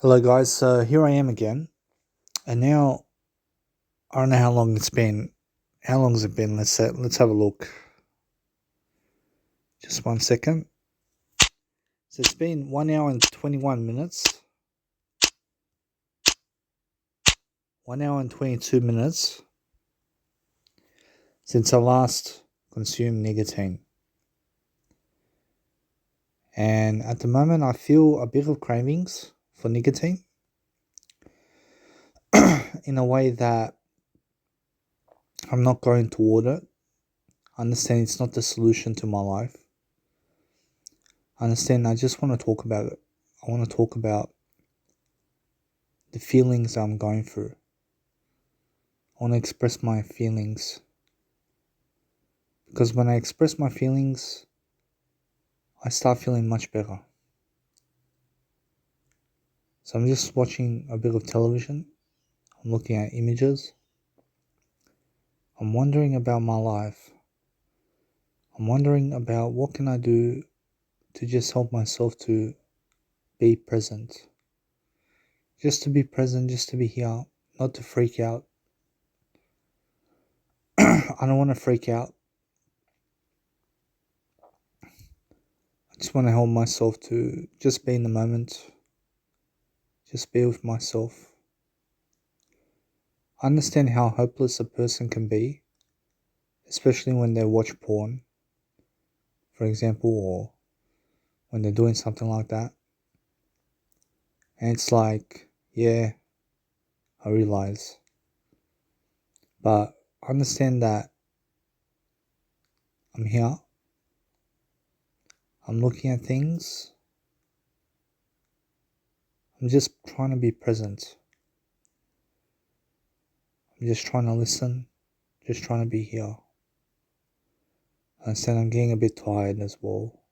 Hello guys, so here I am again, and now I don't know how long it's been. How long has it been? Let's have a look. Just 1 second. So it's been 1 hour and 21 minutes. 1 hour and 22 minutes since I last consumed nicotine. And at the moment I feel a bit of cravings for nicotine in a way that I'm not going toward it. I understand it's not the solution to my life. I understand I just want to talk about it. I want to talk about the feelings I'm going through. I want to express my feelings. Because when I express my feelings, I start feeling much better. So I'm just watching a bit of television. I'm looking at images. I'm wondering about my life. I'm wondering about what can I do to just help myself to be present. Just to be present, just to be here, not to freak out. I don't want to freak out. I just want to help myself to just be in the moment. Just be with myself. I understand how hopeless a person can be, especially when they watch porn, for example, or when they're doing something like that. And it's like, yeah, I realize. But I understand that I'm here. I'm looking at things. I'm just trying to be present. I'm just trying to listen. Just trying to be here. I understand I'm getting a bit tired as well.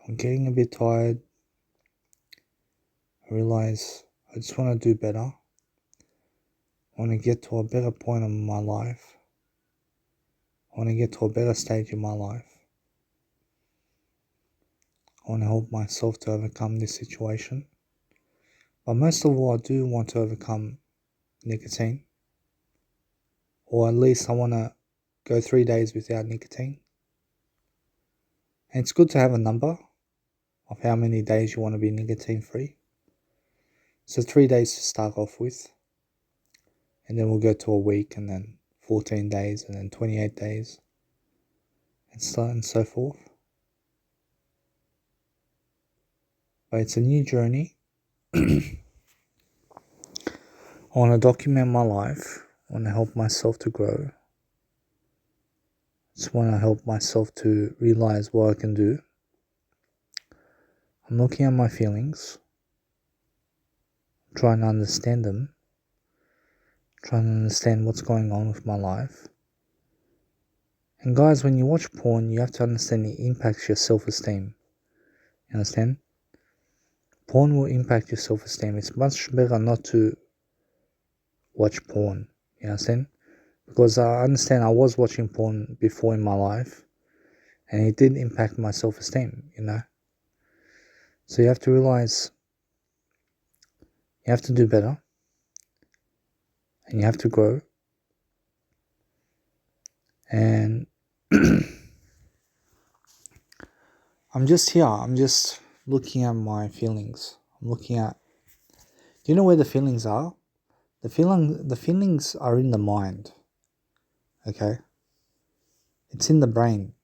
I'm getting a bit tired. I realize I just want to do better. I want to get to a better point in my life. I want to get to a better stage in my life. I want to help myself to overcome this situation. But most of all, I do want to overcome nicotine. Or at least I want to go 3 days without nicotine. And it's good to have a number of how many days you want to be nicotine free. So 3 days to start off with. And then we'll go to a week, and then 14 days, and then 28 days. And so on and so forth. But it's a new journey. I want to document my life. I want to help myself to grow. I just want to help myself to realize what I can do. I'm looking at my feelings, trying to understand them, trying to understand what's going on with my life. And guys, when you watch porn, you have to understand it impacts your self-esteem. You understand? Porn will impact your self-esteem. It's much better not to watch porn. You understand? Because I understand I was watching porn before in my life, and it did impact my self-esteem, So you have to realize you have to do better, and you have to grow. And I'm just here. I'm just looking at my feelings. I'm looking at, do you know where the feelings are? The feelings are in the mind. Okay? It's in the brain.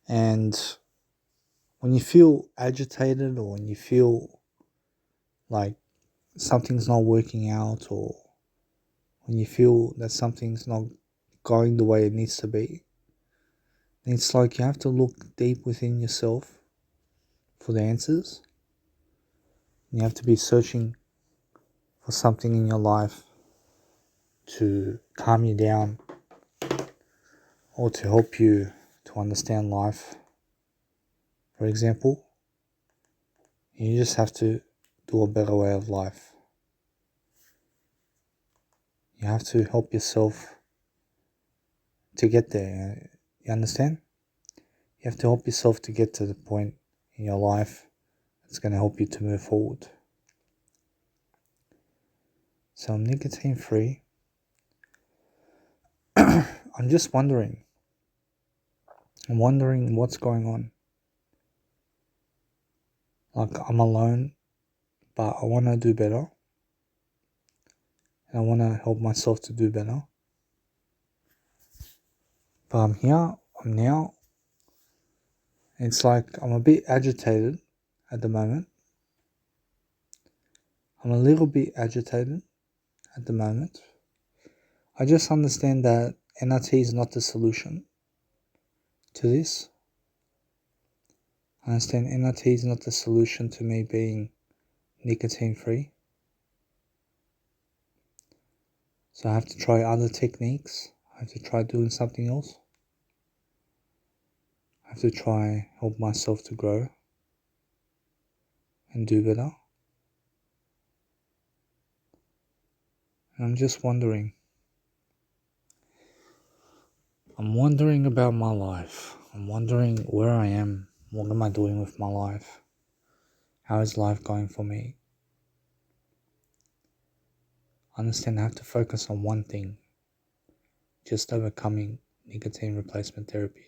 And when you feel agitated, or when you feel like something's not working out, or when you feel that something's not going the way it needs to be, it's like you have to look deep within yourself for the answers. You have to be searching for something in your life to calm you down, or to help you to understand life. For example, you just have to do a better way of life. You have to help yourself to get there. You understand? You have to help yourself to get to the point in your life It's going to help you to move forward. So I'm nicotine free. I'm just wondering. I'm wondering what's going on. Like, I'm alone, but I want to do better. And I want to help myself to do better. But I'm here, I'm now. It's like I'm a bit agitated at the moment. I'm a little bit agitated at the moment. I just understand that NRT is not the solution to this. I understand NRT is not the solution to me being nicotine free. So I have to try other techniques. I have to try doing something else. I have to try help myself to grow and do better. And I'm just wondering. I'm wondering about my life. I'm wondering where I am. What am I doing with my life? How is life going for me? I understand I have to focus on one thing. Just overcoming nicotine replacement therapy.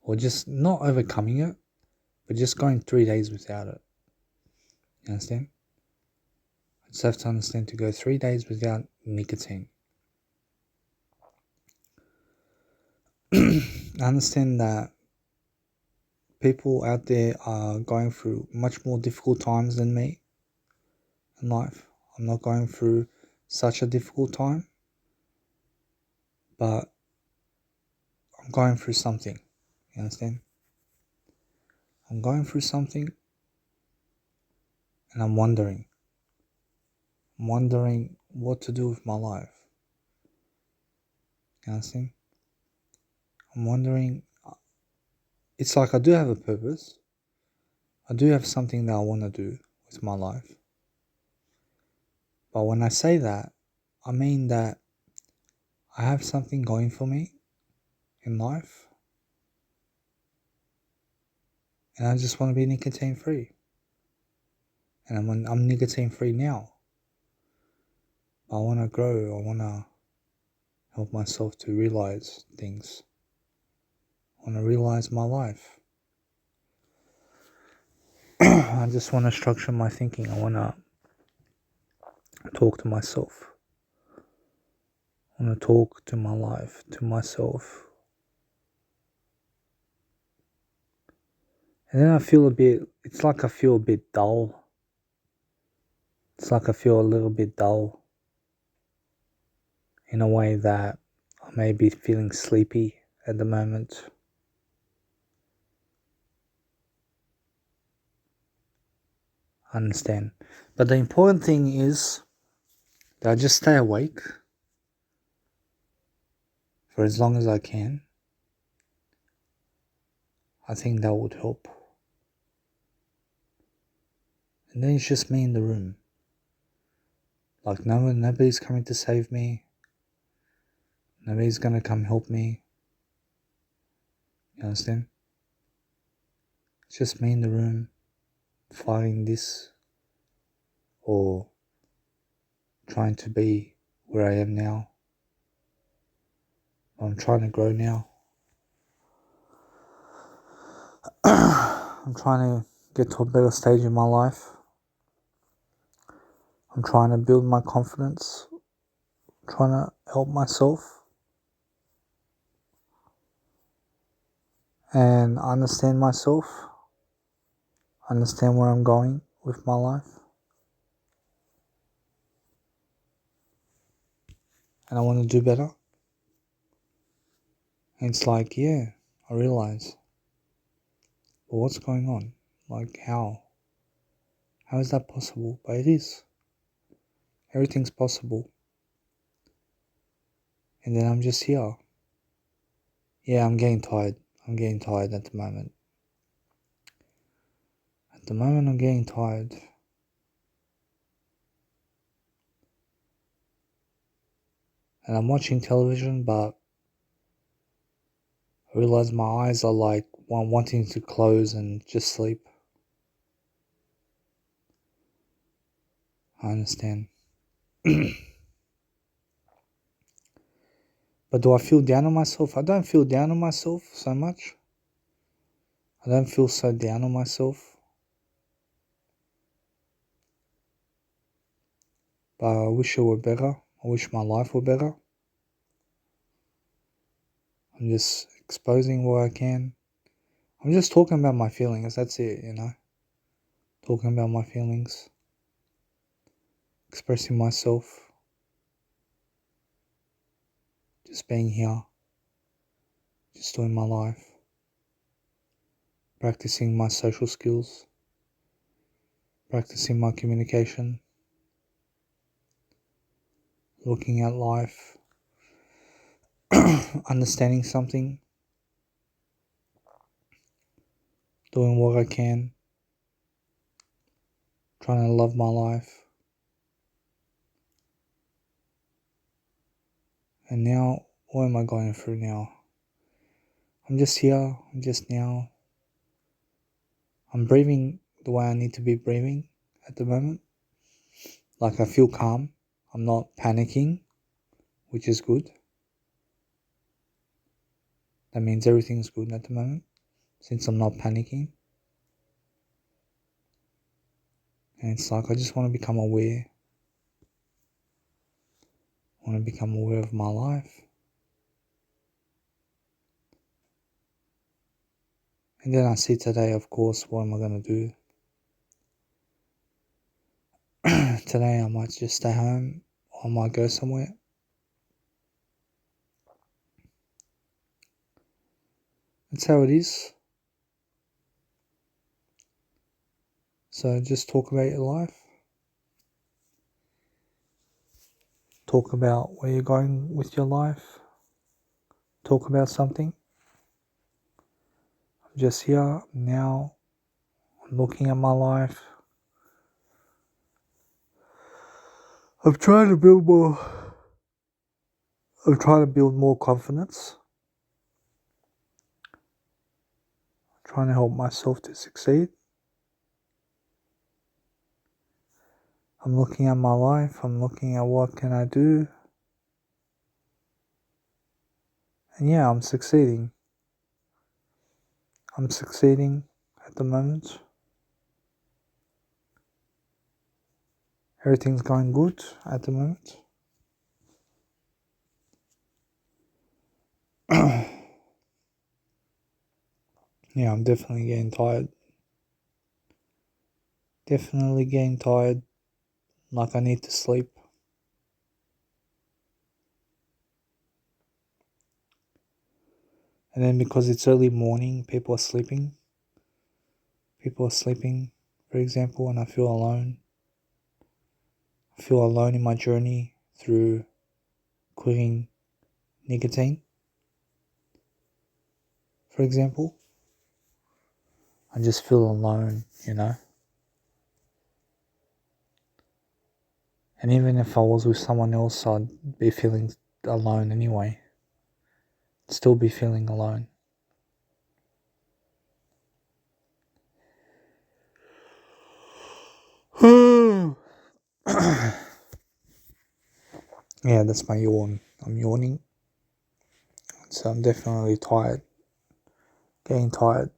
Or just not overcoming it, but just going 3 days without it. You understand? I just have to understand to go 3 days without nicotine. I understand that people out there are going through much more difficult times than me in life. I'm not going through such a difficult time, but I'm going through something. You understand? I'm going through something, and I'm wondering what to do with my life. You understand? I'm wondering, it's like I do have a purpose. I do have something that I want to do with my life. But when I say that, I mean that I have something going for me in life. And I just want to be nicotine free. And I'm nicotine free now. But I want to grow. I want to help myself to realize things. I want to realize my life. I just want to structure my thinking. I want to talk to myself. I want to talk to my life, to myself. And then it's like I feel a bit dull. It's like I feel a little bit dull in a way that I may be feeling sleepy at the moment. I understand. But the important thing is that I just stay awake for as long as I can. I think that would help. And then it's just me in the room. Like nobody's coming to save me. Nobody's gonna come help me. You understand? It's just me in the room fighting this or trying to be where I am now. I'm trying to grow now. I'm trying to get to a better stage in my life. I'm trying to build my confidence. I'm trying to help myself. And understand myself. Understand where I'm going with my life. And I want to do better. And it's like, yeah, I realize. But what's going on? Like, how? How is that possible? But it is. Everything's possible. And then I'm just here. Yeah, I'm getting tired. I'm getting tired at the moment. At the moment, I'm getting tired. And I'm watching television, but I realize my eyes are like wanting to close and just sleep. I understand. But do I feel down on myself? I don't feel down on myself so much. I don't feel so down on myself. But I wish it were better. I wish my life were better. I'm just exposing what I can. I'm just talking about my feelings. That's it, Talking about my feelings. Expressing myself. Just being here. Just doing my life. Practicing my social skills. Practicing my communication. Looking at life. Understanding something. Doing what I can. Trying to love my life. And now, what am I going through now? I'm just here. I'm just now. I'm breathing the way I need to be breathing at the moment. Like I feel calm. I'm not panicking, which is good. That means everything's good at the moment, since I'm not panicking. And it's like I just want to become aware. I want to become aware of my life. And then I see today, of course, what am I going to do? Today I might just stay home, or I might go somewhere. That's how it is. So just talk about your life. Talk about where you're going with your life. Talk about something. I'm just here now. I'm looking at my life. I'm trying to build more confidence. I'm trying to help myself to succeed. I'm looking at my life. I'm looking at what can I do. And yeah, I'm succeeding. I'm succeeding at the moment. Everything's going good at the moment. Yeah, I'm definitely getting tired. Definitely getting tired. Like I need to sleep. And then because it's early morning, people are sleeping. People are sleeping, for example, and I feel alone. I feel alone in my journey through quitting nicotine, for example. I just feel alone, And even if I was with someone else, I'd be feeling alone anyway. Still be feeling alone. Yeah, that's my yawn. I'm yawning. So I'm definitely tired. Getting tired.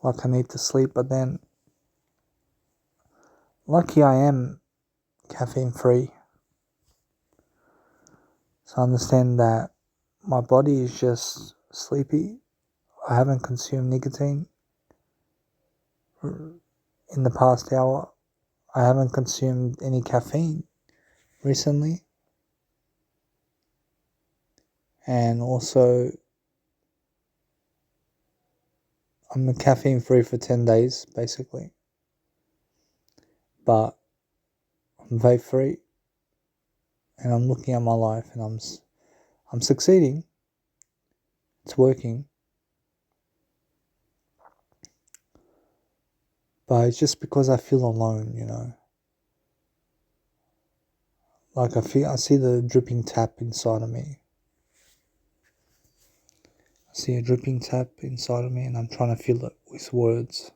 Like I need to sleep, but then lucky I am caffeine free. So I understand that my body is just sleepy. I haven't consumed nicotine in the past hour. I haven't consumed any caffeine recently. And also, I'm caffeine free for 10 days, basically. But I'm vape free. And I'm looking at my life and I'm succeeding. It's working. But it's just because I feel alone, Like I see the dripping tap inside of me. I see a dripping tap inside of me and I'm trying to fill it with words.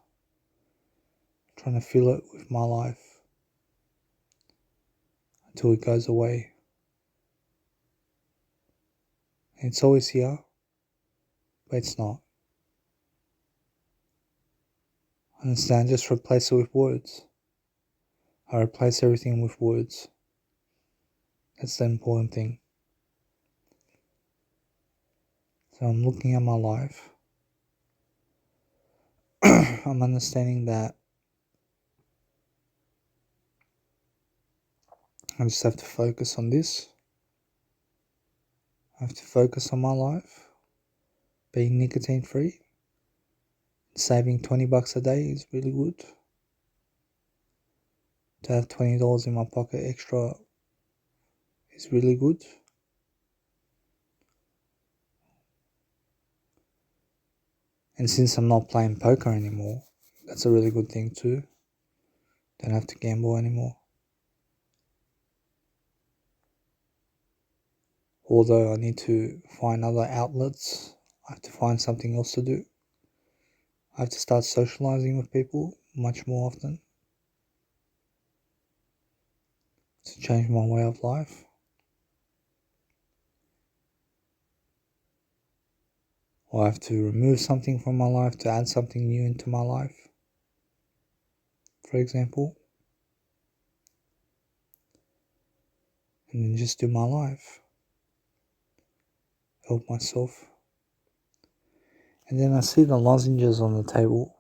I'm trying to fill it with my life. until it goes away. And it's always here, but it's not. Understand? Just replace it with words. I replace everything with words. That's the important thing. So I'm looking at my life. I'm understanding that I just have to focus on this. I have to focus on my life. Being nicotine free. Saving $20 a day is really good. To have $20 in my pocket extra is really good. And since I'm not playing poker anymore, that's a really good thing too. Don't have to gamble anymore. Although I need to find other outlets, I have to find something else to do. I have to start socializing with people much more often to change my way of life. Or I have to remove something from my life to add something new into my life, for example. And then just do my life. Help myself. And then I see the lozenges on the table.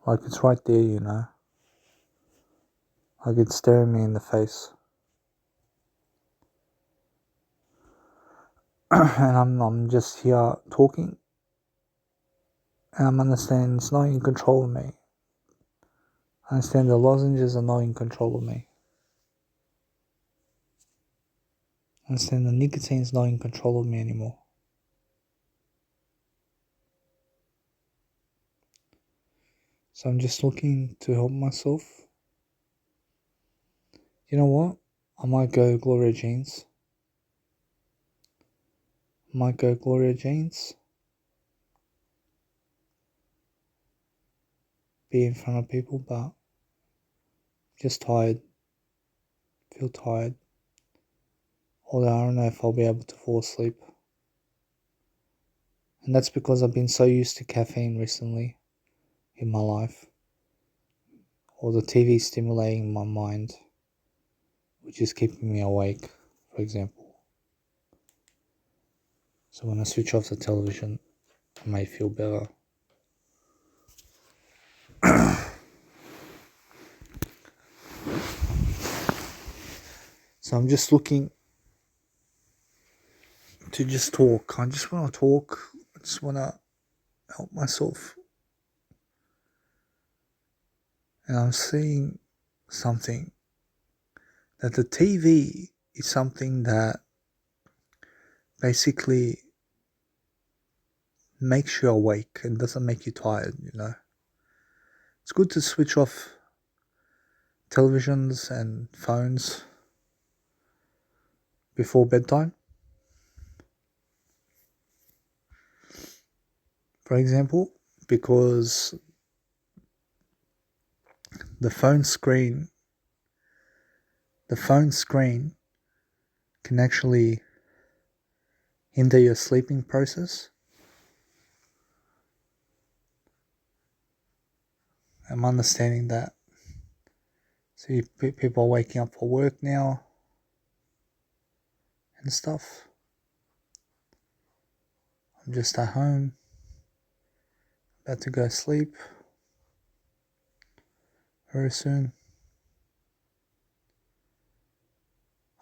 Like it's right there, you know. Like it's staring me in the face. And I'm just here talking. And I'm understanding it's not in control of me. I understand the lozenges are not in control of me. I understand the nicotine is not in control of me anymore. So I'm just looking to help myself. You know what? I might go Gloria Jeans. Be in front of people, but just tired. Feel tired. Although I don't know if I'll be able to fall asleep. And that's because I've been so used to caffeine recently in my life. Or the TV stimulating my mind, which is keeping me awake, for example. So when I switch off the television, I may feel better. So I'm just looking to just talk. I just want to talk. I just want to help myself. And I'm seeing something. That the TV is something that basically makes you awake and doesn't make you tired, you know. It's good to switch off televisions and phones before bedtime. For example, because the phone screen can actually hinder your sleeping process. I'm understanding that. See, people are waking up for work now and stuff. I'm just at home, about to go sleep very soon.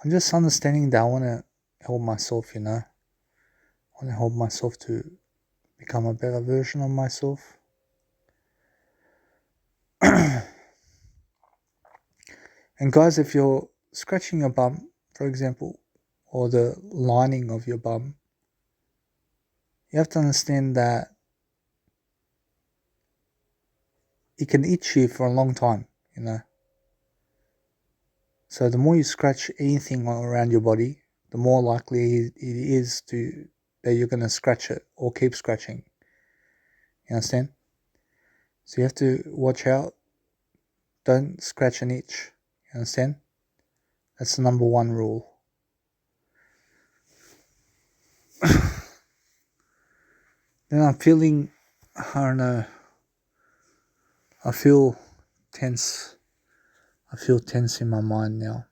I'm just understanding that I want to help myself, you know. I want to help myself to become a better version of myself. And guys, if you're scratching your bum, for example, or the lining of your bum, you have to understand that it can itch you for a long time, you know. So the more you scratch anything around your body, the more likely it is that you're going to scratch it or keep scratching. You understand? So you have to watch out. Don't scratch an itch. You understand? That's the number one rule. Then I'm feeling, I don't know, I feel tense. I feel tense in my mind now.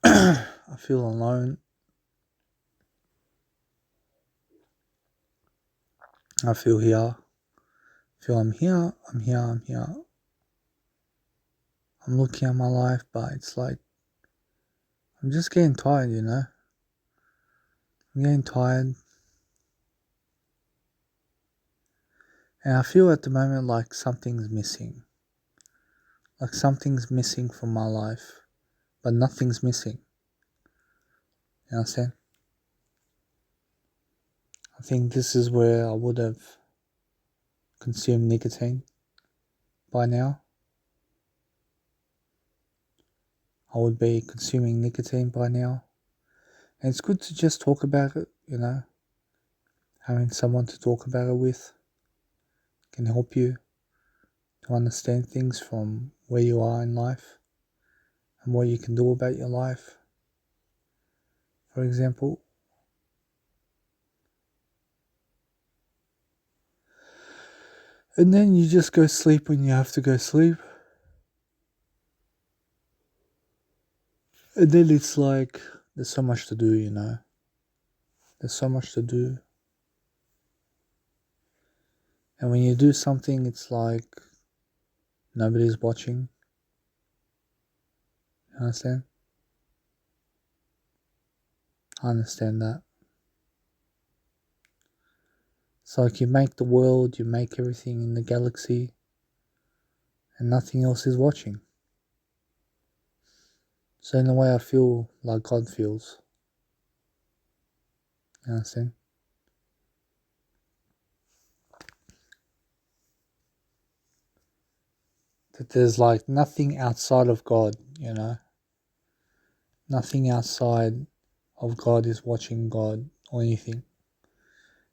I feel alone. I feel here. I feel I'm here. I'm looking at my life, but it's like, I'm just getting tired, you know? I'm getting tired. And I feel at the moment like something's missing. Like something's missing from my life, but nothing's missing. You know what I'm saying? I think this is where I would have consumed nicotine by now. I would be consuming nicotine by now. And it's good to just talk about it, you know. Having someone to talk about it with can help you to understand things from where you are in life and what you can do about your life. For example, and then you just go sleep when you have to go sleep. And then it's like, there's so much to do, you know. There's so much to do. And when you do something, it's like nobody's watching. You understand? I understand that. It's like you make the world, you make everything in the galaxy, and nothing else is watching. So in a way, I feel like God feels. You understand? That there's like nothing outside of God, you know? Nothing outside of God is watching God or anything.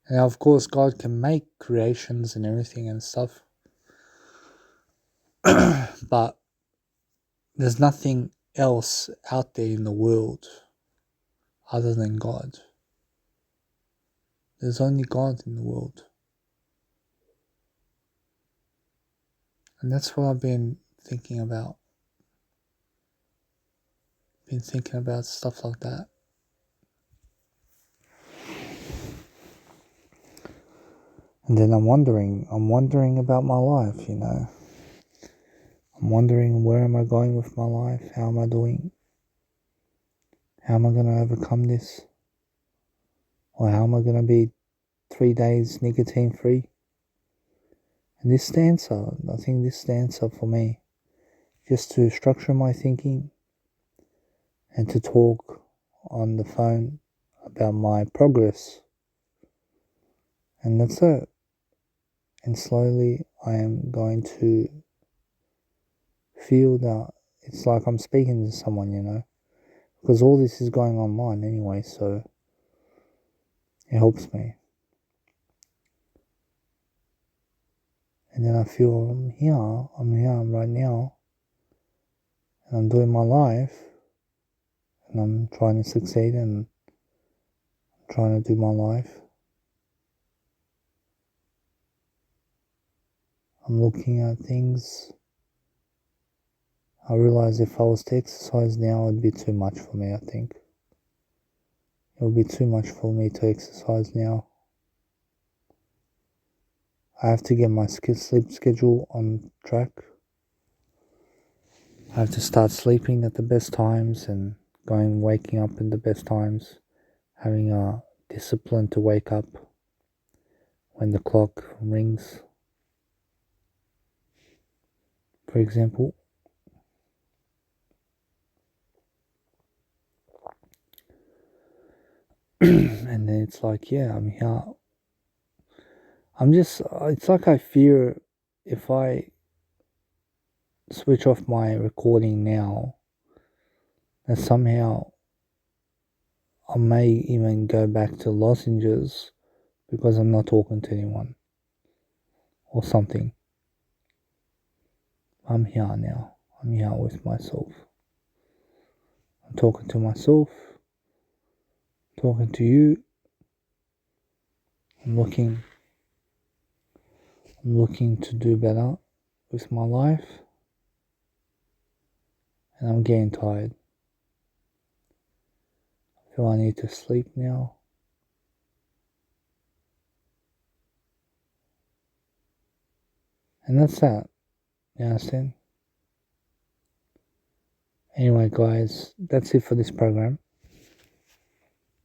And of course, God can make creations and everything and stuff. But there's nothing else out there in the world other than God. There's only God in the world. And that's what I've been thinking about. Been thinking about stuff like that. And then I'm wondering about my life, you know. I'm wondering, where am I going with my life? How am I doing? How am I going to overcome this? Or how am I going to be 3 days nicotine free? And this is the answer. I think this is the answer for me. Just to structure my thinking and to talk on the phone about my progress. And that's it. And slowly I am going to feel that it's like I'm speaking to someone, you know. Because all this is going online anyway, so it helps me. And then I feel I'm here right now, and I'm doing my life, and I'm trying to succeed, and I'm trying to do my life. I'm looking at things. I realize if I was to exercise now, it would be too much for me, I think. It would be too much for me to exercise now. I have to get my sleep schedule on track. I have to start sleeping at the best times and waking up at the best times. Having a discipline to wake up when the clock rings, for example. And then it's like, yeah, I'm here. It's like I fear if I switch off my recording now, that somehow I may even go back to lozenges because I'm not talking to anyone or something. I'm here now. I'm here with myself. I'm talking to myself, talking to you. I'm looking to do better with my life, and I'm getting tired. I feel I need to sleep now. And that's that. You understand? Anyway, guys, that's it for this program.